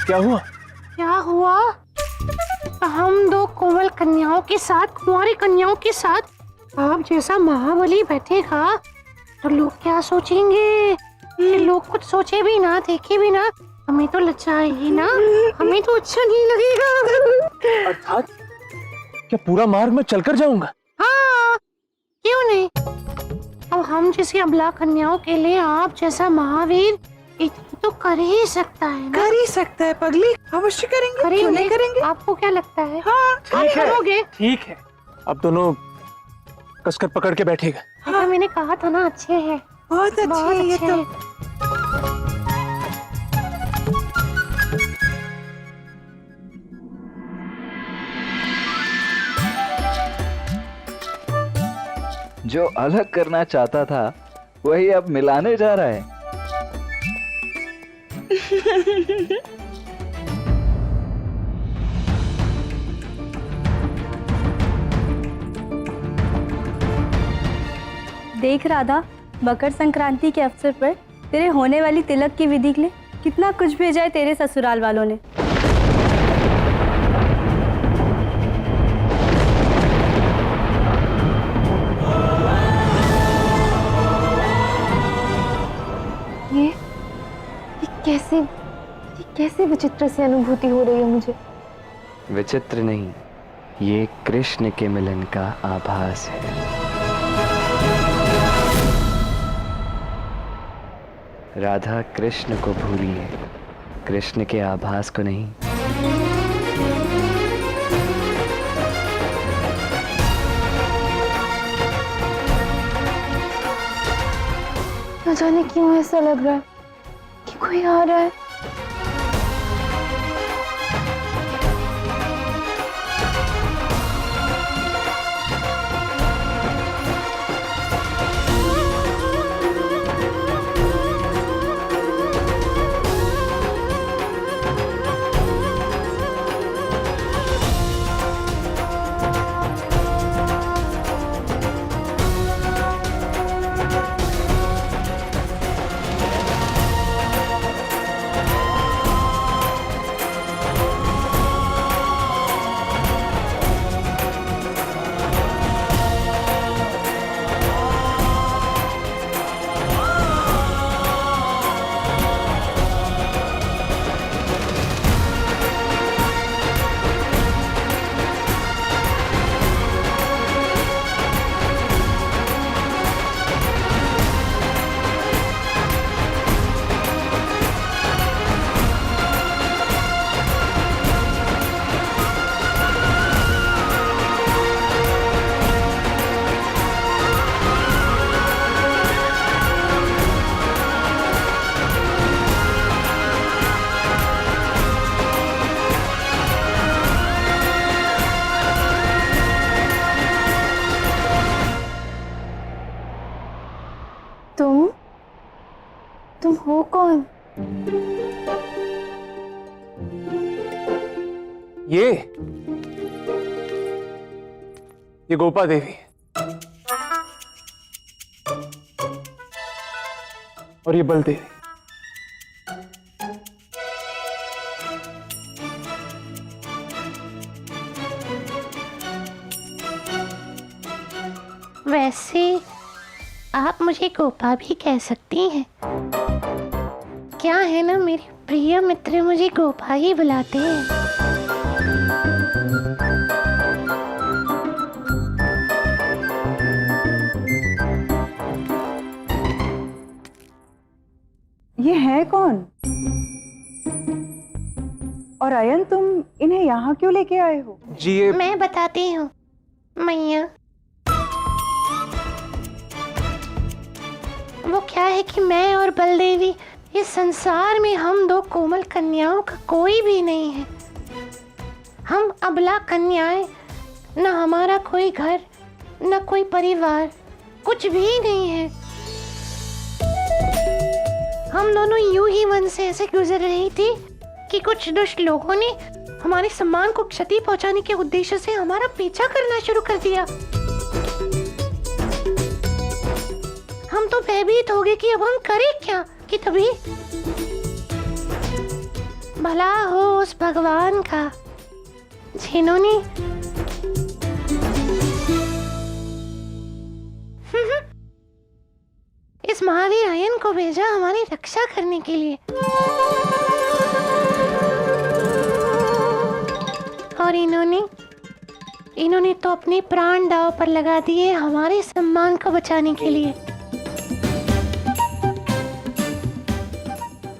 क्या हुआ? क्या हुआ? हम दो कोमल कन्याओं के साथ, कुंवारी कन्याओं के साथ आप जैसा महाबली बैठेगा तो लोग क्या सोचेंगे? कि लोग कुछ सोचे भी ना, देखे भी ना, हमें तो लज्जा आएगी ना, हमें तो अच्छा नहीं लगेगा। अर्थात क्या पूरा मार्ग में चलकर जाऊंगा? हाँ, क्यों नहीं? अब हम जैसी अबला कन्याओं के लिए आप जैसा महावीर इतना तो कर ही सकता है ना? कर ही सकता है पगली, अवश्य करेंगे, क्यों नहीं करेंगे? आपको क्या लगता है? हाँ, आप करोगे? ठीक है, अब दोनों कसकर पकड़ के बैठेगा। हाँ, मैंने कहा था ना, अच्छे हैं, बहुत अच्छे बहुत हैं ये अच्छे तो। हैं। जो अलग करना चाहता था वही अब मिलाने जा रहा है। देख राधा, मकर संक्रांति के अवसर पर तेरे होने वाली तिलक की विधि के लिए कितना कुछ भेजा है तेरे ससुराल वालों ने। ये कैसे विचित्र सी अनुभूति हो रही है मुझे। विचित्र नहीं, ये कृष्ण के मिलन का आभास है। राधा कृष्ण को भूली है, कृष्ण के आभास को नहीं। न जाने क्यों ऐसा लग रहा है कि कोई आ रहा है। तुम हो कौन? ये गोपा देवी और ये बल देवी। वैसे आप मुझे गोपा भी कह सकती हैं। क्या है ना, मेरे प्रिय मित्र मुझे गोपा ही बुलाते हैं। ये है कौन? और अयन, तुम इन्हें यहाँ क्यों लेके आए हो? जी ये मैं बताती हूँ मैया। वो क्या है कि मैं और बलदेवी, इस संसार में हम दो कोमल कन्याओं का कोई भी नहीं है। हम अबला कन्याएं, न हमारा कोई घर, न कोई परिवार, कुछ भी नहीं है। हम दोनों यूं ही वन से ऐसे गुजर रही थी कि कुछ दुष्ट लोगों ने हमारे सम्मान को क्षति पहुंचाने के उद्देश्य से हमारा पीछा करना शुरू कर दिया। हम तो भयभीत हो गए कि अब हम करें क्या, कि भला हो उस भगवान का जिन्होंने इस महावीर आयन को भेजा हमारी रक्षा करने के लिए। और इन्होंने तो अपने प्राण दांव पर लगा दिए हमारे सम्मान को बचाने के लिए।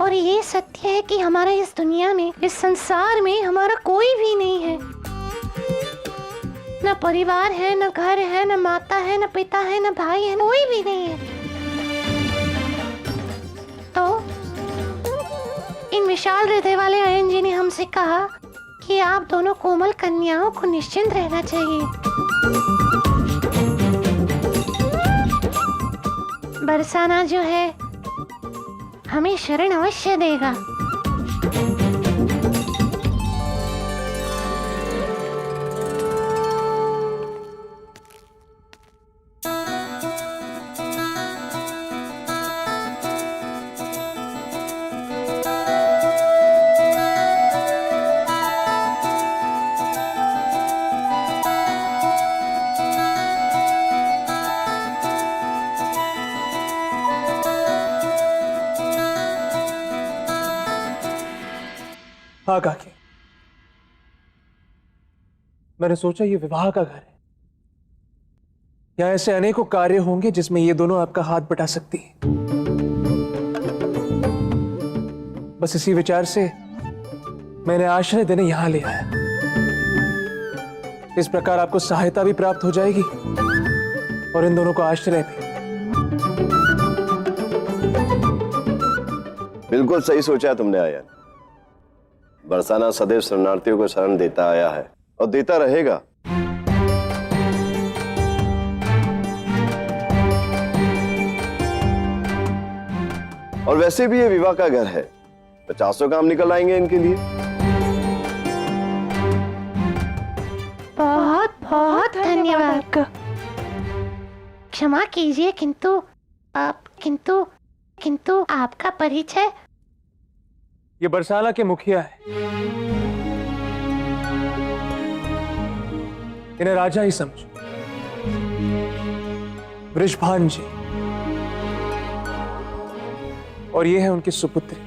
और ये सत्य है कि हमारा इस दुनिया में, इस संसार में हमारा कोई भी नहीं है। न परिवार है, न घर है, न माता है, न पिता है, न भाई है, कोई भी नहीं है। तो इन विशाल हृदय वाले आयन जी ने हमसे कहा कि आप दोनों कोमल कन्याओं को निश्चिंत रहना चाहिए। बरसाना जो है हमें शरण अवश्य देगा। हाँ काकी, मैंने सोचा ये विवाह का घर है। यहाँ ऐसे अनेकों कार्य होंगे जिसमें ये दोनों आपका हाथ बटा सकती हैं। बस इसी विचार से मैंने आश्रय देने यहां ले आया। इस प्रकार आपको सहायता भी प्राप्त हो जाएगी और इन दोनों को आश्रय भी। बिल्कुल सही सोचा है तुमने आयन। बरसाना सदैव शरणार्थियों को शरण देता आया है और देता रहेगा। और वैसे भी ये विवाह का घर है, 50 काम निकल आएंगे इनके लिए। बहुत बहुत धन्यवाद। क्षमा कीजिए किंतु आपका परिचय? ये बरसाना के मुखिया है, इन्हें राजा ही समझो, वृषभान जी। और ये है उनकी सुपुत्री।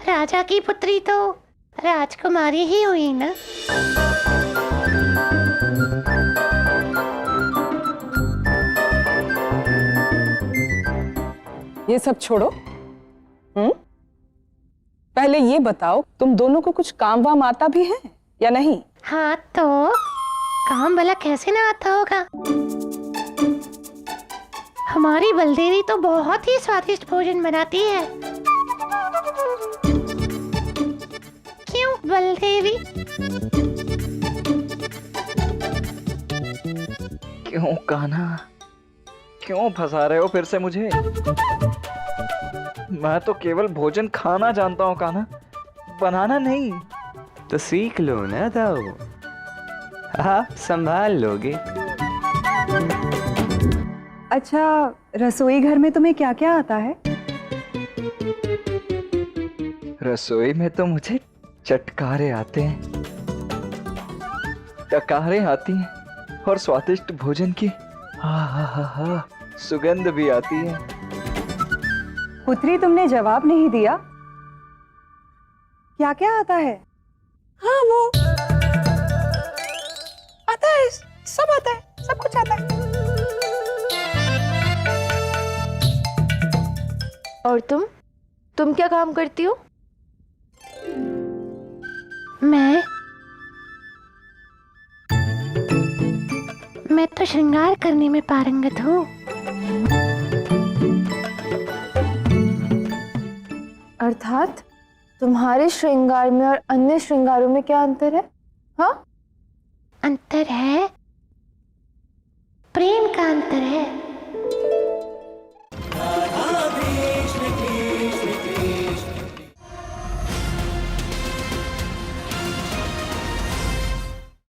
राजा की पुत्री तो राजकुमारी ही हुई ना। ये सब छोड़ो। पहले ये बताओ, तुम दोनों को कुछ काम वाम आता भी है या नहीं? हाँ तो काम भला कैसे ना आता होगा। हमारी बलदेवी तो बहुत ही स्वादिष्ट भोजन बनाती है। क्यों बलदेवी? क्यों कान्हा, क्यों फंसा रहे हो फिर से मुझे? मैं तो केवल भोजन खाना जानता हूँ कान्हा, बनाना नहीं। तो सीख लो ना दाऊ, आप संभाल लोगे। अच्छा, रसोई घर में तुम्हें क्या क्या आता है? रसोई में तो मुझे चटकारे आते हैं, टकारें आती हैं और स्वादिष्ट भोजन की हा सुगंध भी आती है। पुत्री, तुमने जवाब नहीं दिया। क्या क्या आता है? हाँ वो आता है, सब आता है, सब कुछ आता है। और तुम क्या काम करती हो? मैं तो श्रृंगार करने में पारंगत हूँ। अर्थात तुम्हारे श्रृंगार में और अन्य श्रृंगारों में क्या अंतर है? हाँ, अंतर है, प्रेम का अंतर है।